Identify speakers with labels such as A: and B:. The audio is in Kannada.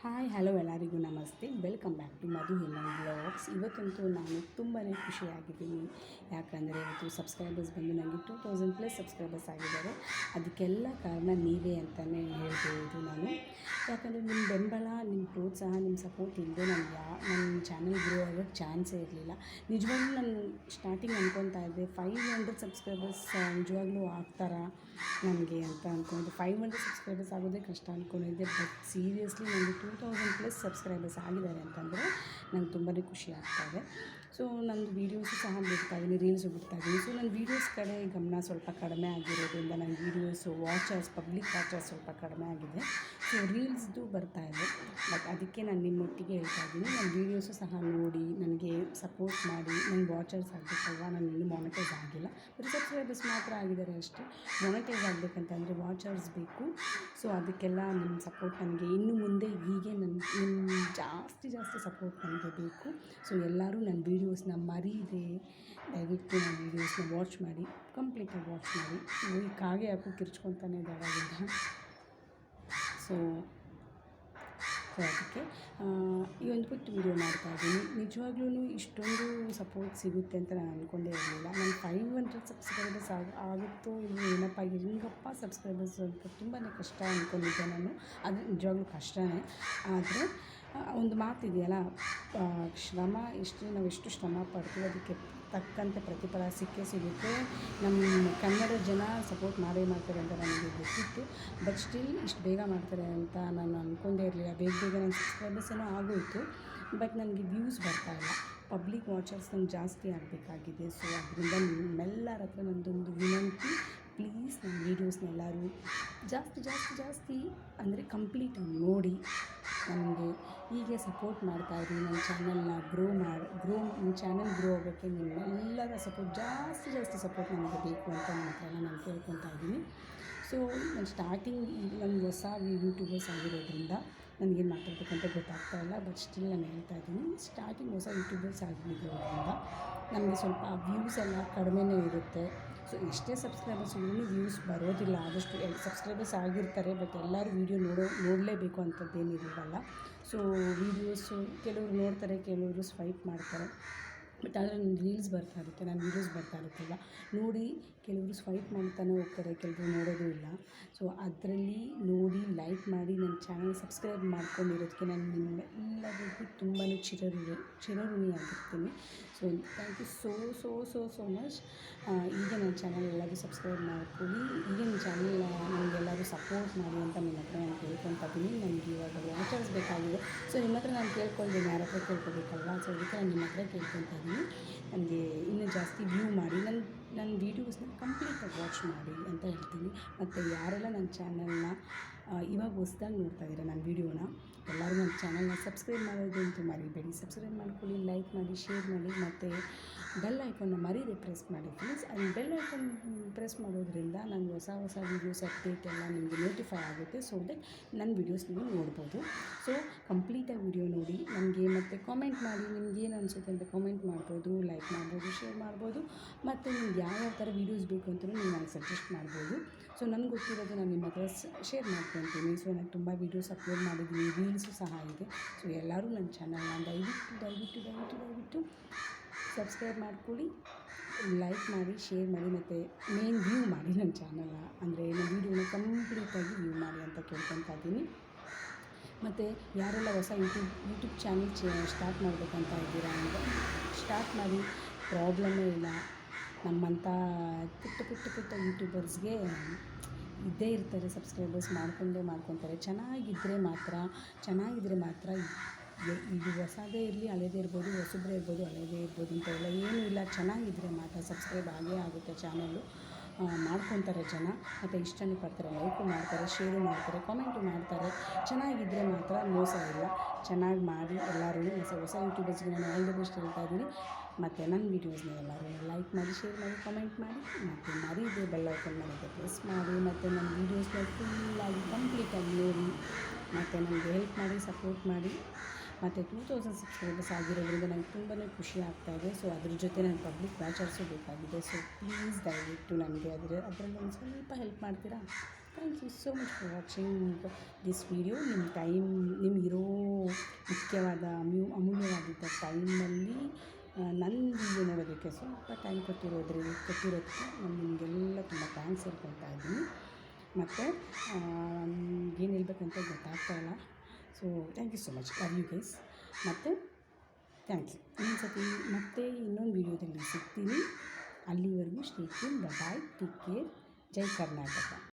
A: ಹಾಯ್ ಹಲೋ ಎಲ್ಲರಿಗೂ ನಮಸ್ತೆ. Welcome back to Madhu Hemanth blogs. ಇವತ್ತಂತೂ ನಾನು ತುಂಬಾ ಖುಷಿಯಾಗಿದ್ದೀನಿ. ಯಾಕಂದರೆ ಇವತ್ತು ಸಬ್ಸ್ಕ್ರೈಬರ್ಸ್ ಬಂದು ನನಗೆ 2000+ ಸಬ್ಸ್ಕ್ರೈಬರ್ಸ್ ಆಗಿದ್ದಾರೆ. ಅದಕ್ಕೆಲ್ಲ ಕಾರಣ ನೀವೇ ಅಂತಲೇ ಹೇಳ್ಬೋದು ನಾನು. ಯಾಕಂದರೆ ನಿಮ್ಮ ಬೆಂಬಲ, ನಿಮ್ಮ ಪ್ರೋತ್ಸಾಹ, ನಿಮ್ಮ ಸಪೋರ್ಟ್ ಇಲ್ಲದೆ ನನ್ನ ಚಾನಲ್ ಗ್ರೋ ಆಗೋಕ್ಕೆ ಚಾನ್ಸೇ ಇರಲಿಲ್ಲ. ನಿಜವಾಗ್ಲೂ ನಾನು ಸ್ಟಾರ್ಟಿಂಗ್ ಅಂದ್ಕೊತಾ ಇದ್ದೆ 500 ಸಬ್ಸ್ಕ್ರೈಬರ್ಸ್ ನಿಜವಾಗ್ಲೂ ಆಗ್ತಾರಾ ನನಗೆ ಅಂತ ಅಂದ್ಕೊಂಡು 500 ಸಬ್ಸ್ಕ್ರೈಬರ್ಸ್ ಆಗೋದೇ ಕಷ್ಟ ಅಂದ್ಕೊಂಡಿದ್ದೆ. ಬಟ್ ಸೀರಿಯಸ್ಲಿ ನನಗೆ 2000+ ಸಬ್ಸ್ಕ್ರೈಬರ್ಸ್ ಆಗಿದ್ದಾರೆ ಅಂತಂದರೆ ನಂಗೆ ತುಂಬಾ ಖುಷಿ ಆಗ್ತಾಯಿದೆ. ಸೊ ನಂದು ವೀಡಿಯೋಸು ಸಹ ಬಿಡ್ತಾಯಿದ್ದೀನಿ, ರೀಲ್ಸು ಬಿಡ್ತಾಯಿದ್ದೀನಿ. ಸೊ ನನ್ನ ವೀಡಿಯೋಸ್ ಕಡೆ ಗಮನ ಸ್ವಲ್ಪ ಕಡಿಮೆ ಆಗಿರೋದ್ರಿಂದ ನನ್ನ ವೀಡಿಯೋಸು ಪಬ್ಲಿಕ್ ವಾಚರ್ಸ್ ಸ್ವಲ್ಪ ಕಡಿಮೆ ಆಗಿದೆ. ಸೊ ರೀಲ್ಸ್ದು ಬರ್ತಾಯಿದೆ. ಬಟ್ ಅದಕ್ಕೆ ನಾನು ನಿಮ್ಮೊಟ್ಟಿಗೆ ಹೇಳ್ತಾ ಇದ್ದೀನಿ, ನನ್ನ ವೀಡಿಯೋಸು ಸಹ ನೋಡಿ ನನಗೆ ಸಪೋರ್ಟ್ ಮಾಡಿ. ನನಗೆ ವಾಚರ್ಸ್ ಆಗಬೇಕಲ್ವ, ನಾನು ಇನ್ನೂ ಮಾನಿಟೈಸ್ ಆಗಿಲ್ಲ. ಬರೀ ಸಬ್ಸ್ಕ್ರೈಬರ್ಸ್ ಮಾತ್ರ ಆಗಿದ್ದಾರೆ ಅಷ್ಟೇ. ಮಾನಿಟೈಸ್ ಆಗಬೇಕಂತಂದರೆ ವಾಚರ್ಸ್ ಬೇಕು. ಸೊ ಅದಕ್ಕೆಲ್ಲ ನಿಮ್ಮ ಸಪೋರ್ಟ್ ನನಗೆ ಇನ್ನು ಮುಂದೆ ಹೀಗೆ ನಿಮ್ಮ ಜಾಸ್ತಿ ಸಪೋರ್ಟ್ ನನಗೆ ಬೇಕು. ಸೊ ಎಲ್ಲರೂ ನನ್ನ ವೀಡಿಯೋಸ್ನ ಮರೀದೆ ದಯವಿಟ್ಟು ನನ್ನ ವೀಡಿಯೋಸ್ನ ವಾಚ್ ಮಾಡಿ, ಕಂಪ್ಲೀಟಾಗಿ ವಾಚ್ ಮಾಡಿ. ಈ ಕಾಗೆ ಯಾಕೋ ಕಿರ್ಚ್ಕೊತಾನೆ ಇದ್ದಾವಾಗಿಂದ. ಸೊ ಅದಕ್ಕೆ ಈ ಒಂದು ಪುಟ್ಟ ವೀಡಿಯೋ ಮಾಡ್ತಾಯಿದ್ದೀನಿ. ನಿಜವಾಗ್ಲೂ ಇಷ್ಟೊಂದು ಸಪೋರ್ಟ್ ಸಿಗುತ್ತೆ ಅಂತ ನಾನು ಅಂದ್ಕೊಂಡೇ ಇರಲಿಲ್ಲ. ನಾನು 500 ಸಬ್ಸ್ಕ್ರೈಬರ್ಸ್ ಆಗುತ್ತೋ ಇಲ್ಲಿ ಏನಪ್ಪ ಹೆಂಗಪ್ಪ ಸಬ್ಸ್ಕ್ರೈಬರ್ಸ್ ಅಂತ ತುಂಬಾ ಕಷ್ಟ ಅಂದ್ಕೊಂಡಿದ್ದೆ ನಾನು. ಅದು ನಿಜವಾಗ್ಲೂ ಕಷ್ಟವೇ. ಆದರೆ ಒಂದು ಮಾತಿದೆಯಲ್ಲ, ನಾವು ಎಷ್ಟು ಶ್ರಮ ಪಡ್ತೀವಿ ಅದಕ್ಕೆ ತಕ್ಕಂತೆ ಪ್ರತಿಫಲ ಸಿಕ್ಕೇ ಸಿಗುತ್ತೆ. ನಮ್ಮ ಕನ್ನಡ ಜನ ಸಪೋರ್ಟ್ ಮಾಡೇ ಮಾಡ್ತಾರೆ ಅಂತ ನನಗೆ ಗೊತ್ತಿತ್ತು. ಬಟ್ ಸ್ಟಿಲ್ ಇಷ್ಟು ಬೇಗ ಮಾಡ್ತಾರೆ ಅಂತ ನಾನು ಅಂದ್ಕೊಂಡೇ ಇರಲಿಲ್ಲ. ಬೇಗ ನನ್ನ ಸಬ್ಸ್ಕ್ರೈಬರ್ಸ್ ಏನೋ ಆಗೋಯಿತು. ಬಟ್ ನನಗೆ ವ್ಯೂಸ್ ಬರ್ತಾಯಿಲ್ಲ. ಪಬ್ಲಿಕ್ ವಾಚರ್ಸ್ ನಂಗೆ ಜಾಸ್ತಿ ಆಗಬೇಕಾಗಿದೆ. ಸೊ ಅದರಿಂದ ನಿಮ್ಮೆಲ್ಲರ ಹತ್ರ ನಂದೊಂದು ವಿನಂತಿ, ಪ್ಲೀಸ್ ನನ್ನ ವೀಡಿಯೋಸ್ನೆಲ್ಲರೂ ಜಾಸ್ತಿ ಅಂದರೆ ಕಂಪ್ಲೀಟಾಗಿ ನೋಡಿ ನನಗೆ ಹೀಗೆ ಸಪೋರ್ಟ್ ಮಾಡ್ತಾಯಿರಿ. ನನ್ನ ಚಾನಲ್ನ ನನ್ನ ಚಾನಲ್ ಗ್ರೋ ಆಗೋಕ್ಕೆ ನಿಮ್ಮೆಲ್ಲರ ಸಪೋರ್ಟ್ ಜಾಸ್ತಿ ಸಪೋರ್ಟ್ ನನಗೆ ಬೇಕು ಅಂತ ಮಾತ್ರ ನಾನು ಕೇಳ್ಕೊತಾ ಇದ್ದೀನಿ. ಸೊ ನಾನು ಸ್ಟಾರ್ಟಿಂಗ್ ನನ್ನ ಹೊಸ ಯೂಟ್ಯೂಬರ್ಸ್ ಆಗಿರೋದ್ರಿಂದ ನನಗೇನು ಮಾತಾಡಬೇಕಂತ ಗೊತ್ತಾಗ್ತಾಯಿಲ್ಲ. ಬಟ್ ಸ್ಟಿಲ್ ನಾನು ಹೇಳ್ತಾ ಇದ್ದೀನಿ, ಸ್ಟಾರ್ಟಿಂಗ್ ಹೊಸ ಯೂಟ್ಯೂಬರ್ಸ್ ಆಗಿರೋದ್ರಿಂದ ನಮಗೆ ಸ್ವಲ್ಪ ವ್ಯೂಸ್ ಎಲ್ಲ ಕಡಿಮೆನೇ ಇರುತ್ತೆ. ಸೊ ಎಷ್ಟೇ ಸಬ್ಸ್ಕ್ರೈಬರ್ಸ್ ಇದ್ರೂ ವ್ಯೂಸ್ ಬರೋದಿಲ್ಲ. ಆದಷ್ಟು ಸಬ್ಸ್ಕ್ರೈಬರ್ಸ್ ಆಗಿರ್ತಾರೆ, ಬಟ್ ಎಲ್ಲರೂ ವೀಡಿಯೋ ನೋಡಲೇಬೇಕು ಅಂಥದ್ದೇನಿರಲ್ಲ. ಸೊ ವೀಡಿಯೋಸು ಕೆಲವರು ನೋಡ್ತಾರೆ, ಕೆಲವರು ಸ್ವೈಪ್ ಮಾಡ್ತಾರೆ. ಬಟ್ ಆದರೆ ನನ್ನ ರೀಲ್ಸ್ ಬರ್ತಾ ಇರುತ್ತೆ, ನನ್ನ ವೀಡಿಯೋಸ್ ಬರ್ತಾ ಇರುತ್ತಲ್ಲ ನೋಡಿ ಕೆಲವರು ಸ್ವೈಪ್ ಮಾಡ್ತಾನೆ ಹೋಗ್ತಾರೆ, ಕೆಲವರು ನೋಡೋದು ಇಲ್ಲ. ಸೊ ಅದರಲ್ಲಿ ನೋಡಿ ಲೈಕ್ ಮಾಡಿ ನನ್ನ ಚಾನಲ್ ಸಬ್ಸ್ಕ್ರೈಬ್ ಮಾಡ್ಕೊಂಡಿರೋದಕ್ಕೆ ನಾನು ನಿಮ್ಮೆಲ್ಲರಿಗೂ ತುಂಬಾ ಚಿರಋಣಿಯಾಗಿರ್ತೀನಿ. So thank you so much. ಈಗ ನನ್ನ ಚಾನಲ್ ಎಲ್ಲರೂ ಸಬ್ಸ್ಕ್ರೈಬ್ ಮಾಡ್ಕೊಳ್ಳಿ. ಈಗ ನನ್ನ ಚಾನಲ್ ನನಗೆಲ್ಲರೂ ಸಪೋರ್ಟ್ ಮಾಡಿ ಅಂತ ನಿಮ್ಮ ಹತ್ರ ನಾನು ಕೇಳ್ಕೊತಾ ಇದ್ದೀನಿ. ನನಗೆ ಇವಾಗ ವಾಚರ್ಸ್ ಬೇಕಾಗಿದೆ. ಸೊ ನಿಮ್ಮ ಹತ್ರ ನಾನು ಕೇಳ್ಕೊಳ್ತೀನಿ, ಯಾರ ಹತ್ರ ಕೇಳ್ಕೊಬೇಕಲ್ವಾ. ಸೊ ಅದಕ್ಕೆ ನಾನು ನಿಮ್ಮ ಹತ್ರ ಕೇಳ್ಕೊತಾ ಇದ್ದೀನಿ, ನನಗೆ ಇನ್ನೂ ಜಾಸ್ತಿ ವ್ಯೂ ಮಾಡಿ, ನನ್ನ ವೀಡಿಯೋಸ್ನ ಕಂಪ್ಲೀಟಾಗಿ ವಾಚ್ ಮಾಡಿ ಅಂತ ಹೇಳ್ತೀನಿ. ಮತ್ತು ಯಾರೆಲ್ಲ ನನ್ನ ಚಾನಲ್ನ ಇವಾಗ ಹೊಸ್ದಾಗಿ ನೋಡ್ತಾ ಇದ್ದೀರ ನನ್ನ ವೀಡಿಯೋನ, ಎಲ್ಲರೂ ನನ್ನ ಚಾನಲ್ನ ಸಬ್ಸ್ಕ್ರೈಬ್ ಮಾಡೋದಂತೂ ಮರಿಬೇಡಿ. ಸಬ್ಸ್ಕ್ರೈಬ್ ಮಾಡ್ಕೊಳ್ಳಿ, ಲೈಕ್ ಮಾಡಿ, ಶೇರ್ ಮಾಡಿ, ಮತ್ತು ಬೆಲ್ ಐಕಾನ್ನ ಮರೀದೆ ಪ್ರೆಸ್ ಮಾಡಿ ಪ್ಲೀಸ್. ಅಲ್ಲಿ ಬೆಲ್ ಐಕಾನ್ ಪ್ರೆಸ್ ಮಾಡೋದ್ರಿಂದ ನಾನು ಹೊಸ ವೀಡಿಯೋಸ್ ಅಪ್ಡೇಟ್ ಎಲ್ಲ ನಿಮಗೆ ನೋಟಿಫೈ ಆಗುತ್ತೆ. ಸೊ ದಟ್ ನನ್ನ ವೀಡಿಯೋಸ್ ನೀವು ನೋಡ್ಬೋದು. ಸೊ ಕಂಪ್ಲೀಟಾಗಿ ವೀಡಿಯೋ ನೋಡಿ ನನಗೆ ಮತ್ತು ಕಾಮೆಂಟ್ ಮಾಡಿ, ನಿಮ್ಗೇನು ಅನಿಸುತ್ತೆ ಅಂತ ಕಾಮೆಂಟ್ ಮಾಡ್ಬೋದು, ಲೈಕ್ ಮಾಡ್ಬೋದು, ಶೇರ್ ಮಾಡ್ಬೋದು. ಮತ್ತು ನಿಮ್ಗೆ ಯಾವ್ಯಾವ ಥರ ವೀಡಿಯೋಸ್ ಬೇಕು ಅಂತಲೂ ನೀವು ನನಗೆ ಸಜೆಸ್ಟ್ ಮಾಡ್ಬೋದು. ಸೊ ನನಗೆ ಗೊತ್ತಿರೋದು ನಾನು ನಿಮ್ಮ ಹತ್ರ ಶೇರ್ ಮಾಡ್ಕೊತೀನಿ. ಸೊ ನಾನು ತುಂಬ ವೀಡಿಯೋಸ್ ಅಪ್ಲೋಡ್ ಮಾಡಿದ್ದೀನಿ, ರೀಲ್ಸು ಸಹ ಇದೆ. ಸೊ ಎಲ್ಲರೂ ನನ್ನ ಚಾನಲ್ನ ದಯವಿಟ್ಟು ಸಬ್ಸ್ಕ್ರೈಬ್ ಮಾಡ್ಕೊಳ್ಳಿ, ಲೈಕ್ ಮಾಡಿ, ಶೇರ್ ಮಾಡಿ, ಮತ್ತು ಮೇನ್ ವ್ಯೂ ಮಾಡಿ ನನ್ನ ಚಾನಲ್ನ. ಅಂದರೆ ನನ್ನ ವೀಡಿಯೋನ ಕಂಪ್ಲೀಟಾಗಿ ವ್ಯೂ ಮಾಡಿ ಅಂತ ಕೇಳ್ಕೊತಾ ಇದ್ದೀನಿ. ಮತ್ತು ಯಾರೆಲ್ಲ ಹೊಸ ಯೂಟ್ಯೂಬ್ ಚಾನಲ್ ಸ್ಟಾರ್ಟ್ ಮಾಡಬೇಕಂತ ಇದ್ದೀರಾ ಅಂದರೆ ಸ್ಟಾರ್ಟ್ ಮಾಡಿ, ಪ್ರಾಬ್ಲಮ್ಮೇ ಇಲ್ಲ. ನಮ್ಮಂಥ ಪುಟ್ಟ ಯೂಟ್ಯೂಬರ್ಸ್ಗೆ ಇದ್ದೇ ಇರ್ತಾರೆ ಸಬ್ಸ್ಕ್ರೈಬರ್ಸ್, ಮಾಡ್ಕೊತಾರೆ. ಚೆನ್ನಾಗಿದ್ದರೆ ಮಾತ್ರ ಇದು ಹೊಸದೇ ಇರಲಿ ಹಳೇದೇ ಇರ್ಬೋದು, ಹೊಸಬ್ರೇ ಇರ್ಬೋದು, ಹಳೇದೇ ಇರ್ಬೋದು ಅಂತ ಎಲ್ಲ ಏನೂ ಇಲ್ಲ. ಚೆನ್ನಾಗಿದ್ದರೆ ಮಾತ್ರ ಸಬ್ಸ್ಕ್ರೈಬ್ ಆಗೇ ಆಗುತ್ತೆ ಚಾನಲ್ಲು. ಮಾಡ್ಕೊತಾರೆ ಜನ, ಮತ್ತು ಇಷ್ಟನೂ ಪಡ್ತಾರೆ, ಲೈಕು ಮಾಡ್ತಾರೆ, ಶೇರು ಮಾಡ್ತಾರೆ, ಕಾಮೆಂಟು ಮಾಡ್ತಾರೆ. ಚೆನ್ನಾಗಿದ್ದರೆ ಮಾತ್ರ ಮೋಸ ಇಲ್ಲ. ಚೆನ್ನಾಗಿ ಮಾಡಿ ಎಲ್ಲರೂ. ಹೊಸ ಯೂಟ್ಯೂಬರ್ಸ್ಗೆ ನಾನು ಆಲ್ ದಿ ಬೆಸ್ಟ್ ಹೇಳ್ತಾ ಇದ್ದೀನಿ. ಮತ್ತು ನನ್ನ ವೀಡಿಯೋಸ್ನ ಎಲ್ಲರೂ ಲೈಕ್ ಮಾಡಿ, ಶೇರ್ ಮಾಡಿ, ಕಾಮೆಂಟ್ ಮಾಡಿ, ಮತ್ತು ಮರೀದೆ ಬೆಲ್ ಐಕಾನ್ ಮರೀದೆ ಪ್ರೆಸ್ ಮಾಡಿ, ಮತ್ತು ನನ್ನ ವೀಡಿಯೋಸ್ನ ಫುಲ್ಲಾಗಿ ಕಂಪ್ಲೀಟಾಗಿ ನೋಡಿ, ಮತ್ತು ನನಗೆ ಹೆಲ್ಪ್ ಮಾಡಿ, ಸಪೋರ್ಟ್ ಮಾಡಿ. ಮತ್ತು 2000 ಸಬ್ಸ್ಕ್ರೈಬರ್ಸ್ ಆಗಿರೋದ್ರಿಂದ ನನಗೆ ತುಂಬಾ ಖುಷಿ ಆಗ್ತಾಯಿದೆ. ಸೊ ಅದ್ರ ಜೊತೆ ನನಗೆ ಪಬ್ಲಿಕ್ ವಾಚರ್ಸು ಬೇಕಾಗಿದೆ. ಸೊ ಪ್ಲೀಸ್ ದಯವಿಟ್ಟು ನನಗೆ ಅದರಲ್ಲಿ ಒಂದು ಸ್ವಲ್ಪ ಹೆಲ್ಪ್ ಮಾಡ್ತೀರಾ? Thank you so much for watching this video. ನಿಮ್ಮ ಟೈಮ್ ನಿಮಗಿರೋ ಮುಖ್ಯವಾದ ಅಮೂಲ್ಯವಾದಂಥ ಟೈಮಲ್ಲಿ ನನ್ನ ವೀಡಿಯೋ ನೋಡೋದಕ್ಕೆ ಸ್ವಲ್ಪ ಟೈಮ್ ಕೊಟ್ಟಿರೋದಕ್ಕೆ ನಾನು ನಿಮಗೆಲ್ಲ ತುಂಬ ಥ್ಯಾಂಕ್ಸ್ ಹೇಳ್ಕೊಳ್ತಾ ಇದ್ದೀನಿ. ಮತ್ತು ಏನು ಹೇಳ್ಬೇಕಂತ ಗೊತ್ತಾಗ್ತಾ ಇಲ್ಲ. So thank you so much, love you guys. ಮತ್ತು ಥ್ಯಾಂಕ್ ಯು. ಇನ್ನೊಂದು ಸತಿ ಮತ್ತೆ ಇನ್ನೊಂದು ವೀಡಿಯೋದಲ್ಲಿ ಸಿಗ್ತೀನಿ. ಅಲ್ಲಿವರೆಗೂ stay tune. Bye, take care. ಜೈ ಕರ್ನಾಟಕ.